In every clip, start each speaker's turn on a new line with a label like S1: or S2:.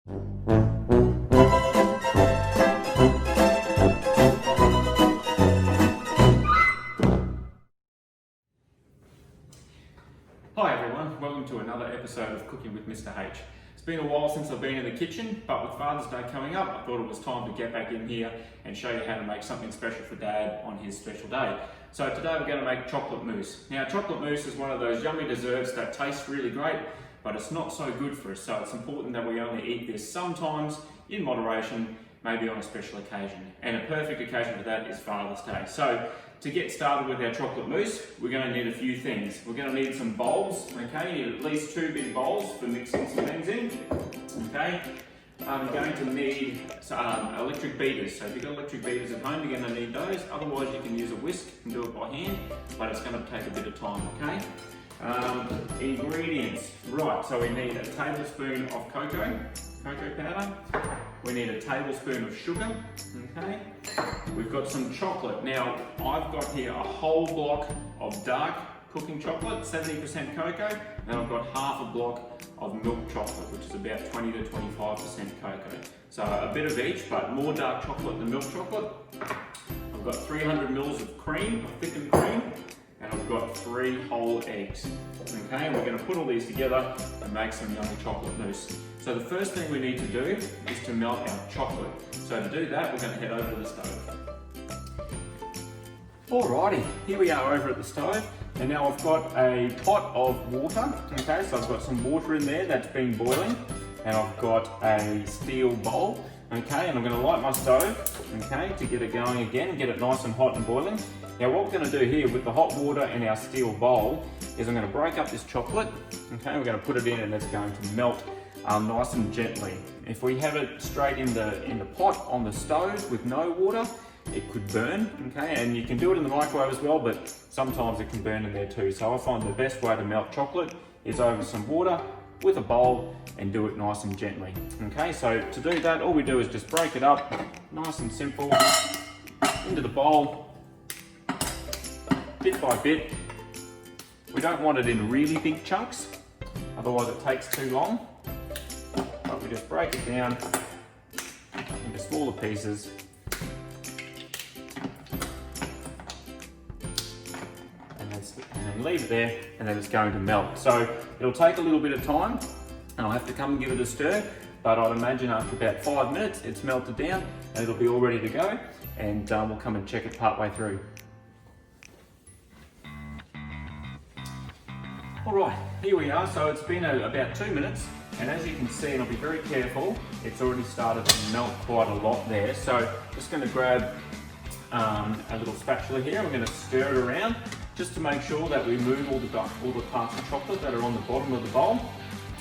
S1: Hi everyone, welcome to another episode of Cooking with Mr. H. It's been a while since I've been in the kitchen, but with Father's Day coming up, I thought it was time to get back in here and show you how to make something special for Dad on his special day. So today we're going to make chocolate mousse. Now chocolate mousse is one of those yummy desserts that tastes really great, but it's not so good for us, so it's important that we only eat this sometimes in moderation, maybe on a special occasion. And a perfect occasion for that is Father's Day. So to get started with our chocolate mousse, we're going to need a few things. We're going to need some bowls, okay? You need at least 2 big bowls for mixing some things in, okay? You're going to need electric beaters. So if you've got electric beaters at home, you're going to need those. Otherwise, you can use a whisk and do it by hand, but it's going to take a bit of time, okay? Ingredients. Right, so we need a tablespoon of cocoa powder. We need a tablespoon of sugar, okay? We've got some chocolate. Now, I've got here a whole block of dark cooking chocolate, 70% cocoa, and I've got half a block of milk chocolate, which is about 20 to 25% cocoa. So a bit of each, but more dark chocolate than milk chocolate. I've got 300 mils of cream, of thickened cream, and I've got 3 whole eggs. Okay, and we're going to put all these together and make some yummy chocolate mousse. So the first thing we need to do is to melt our chocolate. So to do that, we're going to head over to the stove. Alrighty, here we are over at the stove, and now I've got a pot of water. Okay, so I've got some water in there that's been boiling, and I've got a steel bowl. Okay, and I'm going to light my stove, okay, to get it going again, get it nice and hot and boiling. Now what we're going to do here with the hot water in our steel bowl is I'm going to break up this chocolate, okay, we're going to put it in and it's going to melt nice and gently. If we have it straight in the pot on the stove with no water, it could burn, okay, and you can do it in the microwave as well, but sometimes it can burn in there too. So I find the best way to melt chocolate is over some water with a bowl and do it nice and gently. Okay, so to do that, all we do is just break it up, nice and simple, into the bowl, bit by bit. We don't want it in really big chunks, otherwise it takes too long. But we just break it down into smaller pieces. And leave it there, and then it's going to melt. So it'll take a little bit of time, and I'll have to come and give it a stir, but I'd imagine after about 5 minutes it's melted down and it'll be all ready to go, and we'll come and check it part way through. Alright, here we are. So it's been about 2 minutes, and as you can see, and I'll be very careful, it's already started to melt quite a lot there. So just going to grab a little spatula here. We're going to stir it around just to make sure that we move all the parts of chocolate that are on the bottom of the bowl.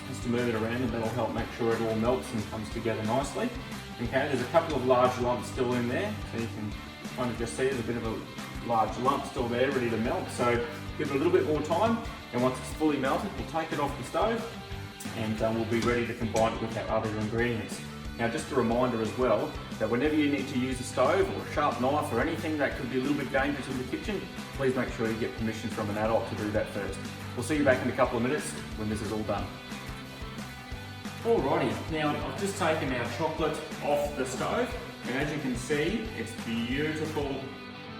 S1: Just to move it around, and that'll help make sure it all melts and comes together nicely. Okay, there's a couple of large lumps still in there, so you can kind of just see there's a bit of a large lump still there ready to melt. So give it a little bit more time, and once it's fully melted, we'll take it off the stove, and we'll be ready to combine it with our other ingredients. Now just a reminder as well, that whenever you need to use a stove or a sharp knife or anything that could be a little bit dangerous in the kitchen, please make sure you get permission from an adult to do that first. We'll see you back in a couple of minutes when this is all done. Alrighty, now I've just taken our chocolate off the stove, and as you can see, it's beautiful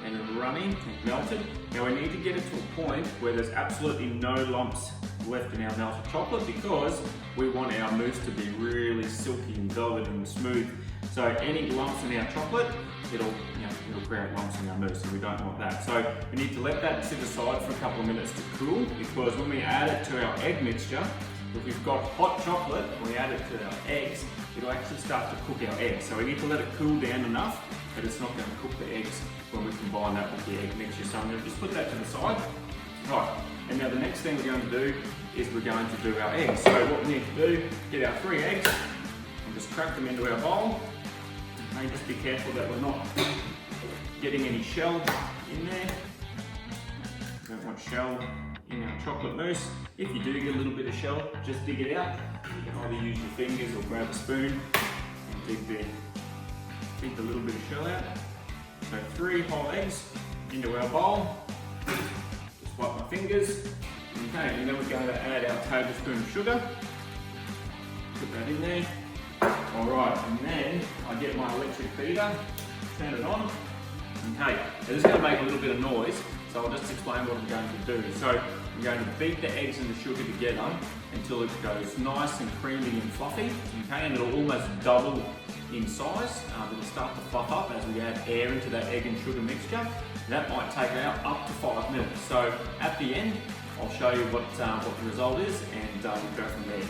S1: and runny and melted. Now we need to get it to a point where there's absolutely no lumps left in our melted chocolate, because we want our mousse to be really silky and velvety and smooth. So any lumps in our chocolate, it'll create lumps in our mousse, and we don't want that. So we need to let that sit aside for a couple of minutes to cool, because when we add it to our egg mixture, if we've got hot chocolate and we add it to our eggs, it'll actually start to cook our eggs. So we need to let it cool down enough that it's not going to cook the eggs when we combine that with the egg mixture. So I'm going to just put that to the side. Right, and now the next thing we're going to do is we're going to do our eggs. So what we need to do, get our 3 eggs and just crack them into our bowl. Okay, just be careful that we're not getting any shell in there. We don't want shell in our chocolate mousse. If you do get a little bit of shell, just dig it out. You can either use your fingers or grab a spoon and dig the little bit of shell out. So 3 whole eggs into our bowl. Just wipe my fingers. Okay, and then we're going to add our tablespoon of sugar. Put that in there. Alright, and then I get my electric beater, turn it on. Okay, now this is going to make a little bit of noise, so I'll just explain what I'm going to do. So I'm going to beat the eggs and the sugar together until it goes nice and creamy and fluffy, okay, and it'll almost double in size. It'll start to fluff up as we add air into that egg and sugar mixture. That might take up to 5 minutes. So at the end, I'll show you what the result is, and we'll go from there.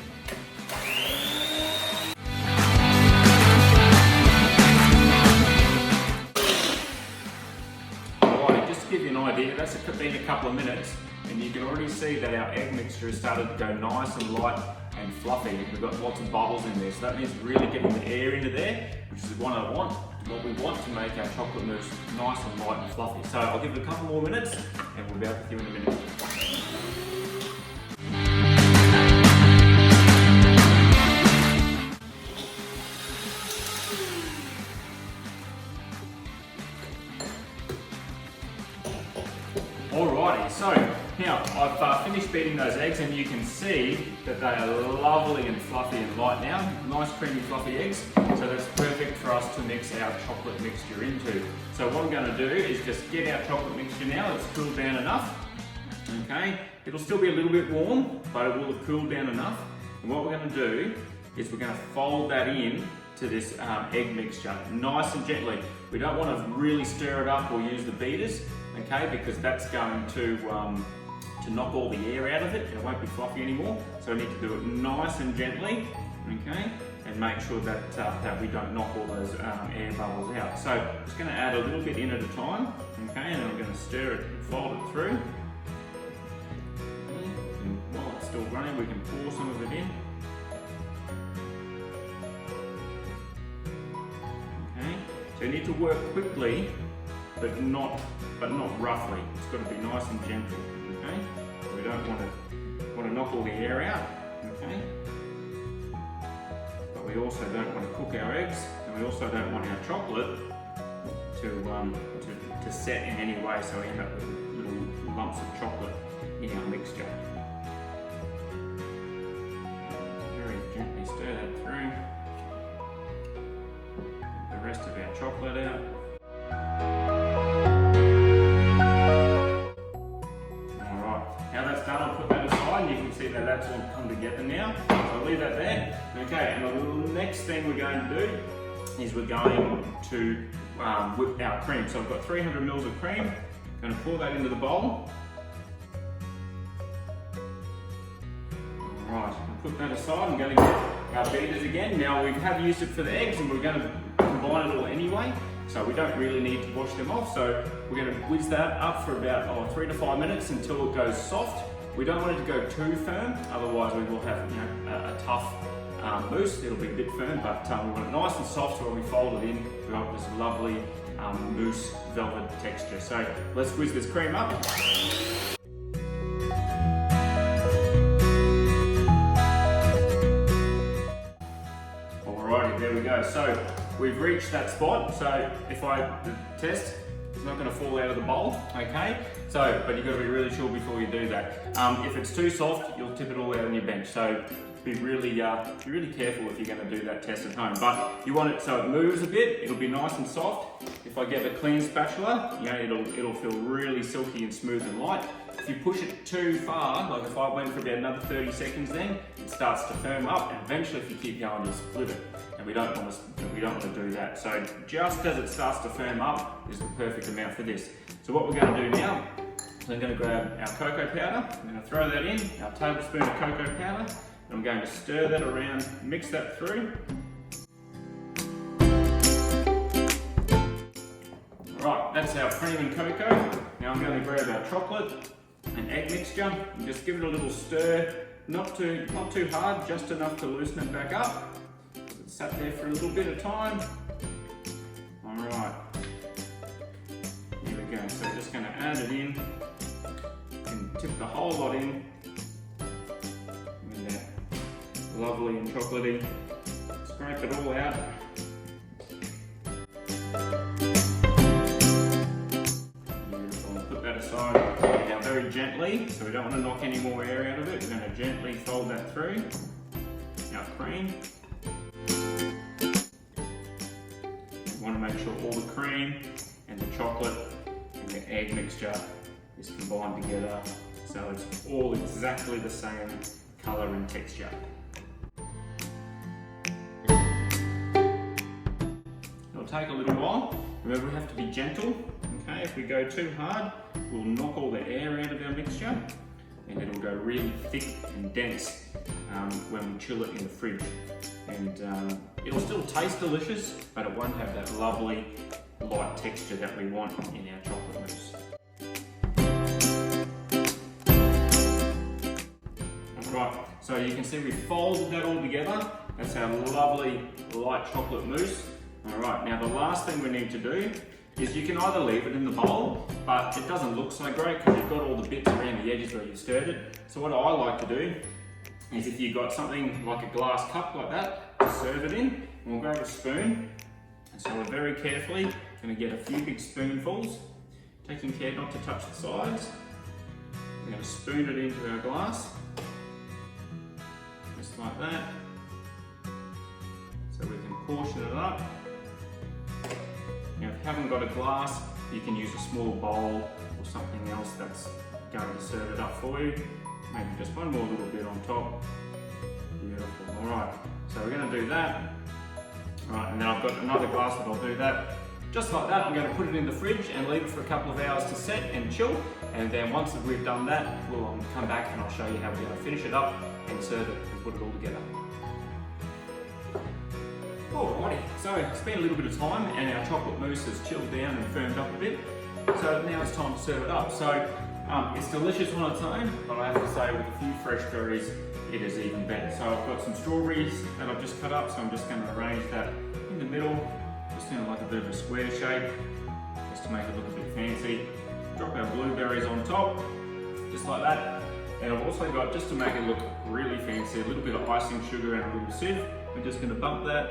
S1: Alright, just to give you an idea, that's been a couple of minutes, and you can already see that our egg mixture has started to go nice and light and fluffy. We've got lots of bubbles in there, so that means really getting the air into there, which is what we want to make our chocolate mousse nice and light and fluffy. So I'll give it a couple more minutes, and we'll be back with you in a minute. Alrighty, so now I've finished beating those eggs, and you can see that they are lovely and fluffy and light now. Nice creamy fluffy eggs, so that's perfect for us to mix our chocolate mixture into. So what I'm going to do is just get our chocolate mixture now. It's cooled down enough, okay? It'll still be a little bit warm, but it will have cooled down enough. And what we're going to do is we're going to fold that in to this egg mixture, nice and gently. We don't want to really stir it up or use the beaters, okay, because that's going to knock all the air out of it. It won't be fluffy anymore. So we need to do it nice and gently, okay, and make sure that that we don't knock all those air bubbles out. So I'm just going to add a little bit in at a time, okay, and then I'm going to stir it and fold it through. And while it's still running, we can pour some of it in. So you need to work quickly, but not roughly. It's got to be nice and gentle, okay? We don't want to knock all the air out, okay? But we also don't want to cook our eggs, and we also don't want our chocolate to set in any way, so we end up with little lumps of chocolate in our mixture. Very gently stir that through. The rest of our chocolate out. Alright, now that's done, I'll put that aside, and you can see that that's all come together now. So I'll leave that there. Okay, and the next thing we're going to do is we're going to whip our cream. So I've got 300 ml of cream. I'm going to pour that into the bowl. Alright, I'll put that aside. I'm going to get our beaters again. Now we have used it for the eggs, and we're going to combine it all anyway, so we don't really need to wash them off. So we're going to whiz that up for about 3 to 5 minutes until it goes soft. We don't want it to go too firm, otherwise we will have a tough mousse. It'll be a bit firm, but we want it nice and soft, so when we fold it in, we've got this lovely mousse velvet texture. So let's whiz this cream up. Alrighty, there we go. So we've reached that spot, so if I test, it's not going to fall out of the bowl, okay? So, but you've got to be really sure before you do that. If it's too soft, you'll tip it all out on your bench, so be really careful if you're going to do that test at home. But you want it so it moves a bit, it'll be nice and soft. If I get a clean spatula, it'll feel really silky and smooth and light. If you push it too far, like if I went for about another 30 seconds then, it starts to firm up, and eventually if you keep going, you'll split it. And we don't want to do that. So just as it starts to firm up is the perfect amount for this. So what we're going to do now is I'm going to grab our cocoa powder, I'm going to throw that in, our tablespoon of cocoa powder, and I'm going to stir that around, mix that through. Right, that's our cream and cocoa. Now I'm going to grab our chocolate and egg mixture and just give it a little stir, not too hard, just enough to loosen it back up. It sat there for a little bit of time. Alright, here we go. So just going to add it in and tip the whole lot in. And that lovely and chocolatey. Scrape it all out. Beautiful. Put that aside. Now very gently, so we don't want to knock any more air out of it. We're going to gently fold that through our cream. make sure all the cream and the chocolate and the egg mixture is combined together so it's all exactly the same colour and texture. It'll take a little while. Remember, we have to be gentle. Okay, if we go too hard, we'll knock all the air out of our mixture and it'll go really thick and dense when we chill it in the fridge. And it'll still taste delicious, but it won't have that lovely light texture that we want in our chocolate mousse. Right, so you can see we folded that all together. That's our lovely light chocolate mousse. All right, now the last thing we need to do is you can either leave it in the bowl, but it doesn't look so great because you've got all the bits around the edges where you've stirred it. So what I like to do is if you've got something like a glass cup like that, to serve it in, and we'll grab a spoon. And so we're very carefully going to get a few big spoonfuls, taking care not to touch the sides. We're going to spoon it into our glass, just like that. So we can portion it up. Now if you haven't got a glass, you can use a small bowl or something else that's going to serve it up for you. Maybe just one more little bit on top. Beautiful. Alright, so we're going to do that. Alright, and then I've got another glass that I'll do that. Just like that, I'm going to put it in the fridge and leave it for a couple of hours to set and chill. And then once we've done that, we'll come back and I'll show you how we're going to finish it up and serve it and put it all together. Alrighty, so it's been a little bit of time and our chocolate mousse has chilled down and firmed up a bit. So now it's time to serve it up. So it's delicious on its own, but I have to say with a few fresh berries, it is even better. So I've got some strawberries that I've just cut up, so I'm just going to arrange that in the middle, just in like a bit of a square shape, just to make it look a bit fancy. Drop our blueberries on top, just like that. And I've also got, just to make it look really fancy, a little bit of icing sugar and a little sieve. We're just going to bump that,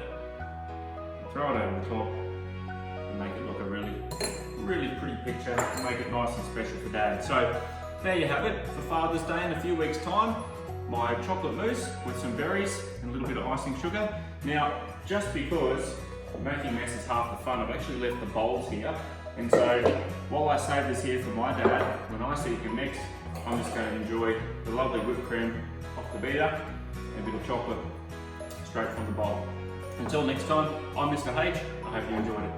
S1: throw it over the top, and make it look a really pretty picture, and make it nice and special for Dad. So there you have it, for Father's Day in a few weeks' time. My chocolate mousse with some berries and a little bit of icing sugar. Now, just because making mess is half the fun, I've actually left the bowls here. And so, while I save this here for my dad, when I see him next, I'm just going to enjoy the lovely whipped cream off the beater and a bit of chocolate straight from the bowl. Until next time, I'm Mr. H. I hope you enjoyed it.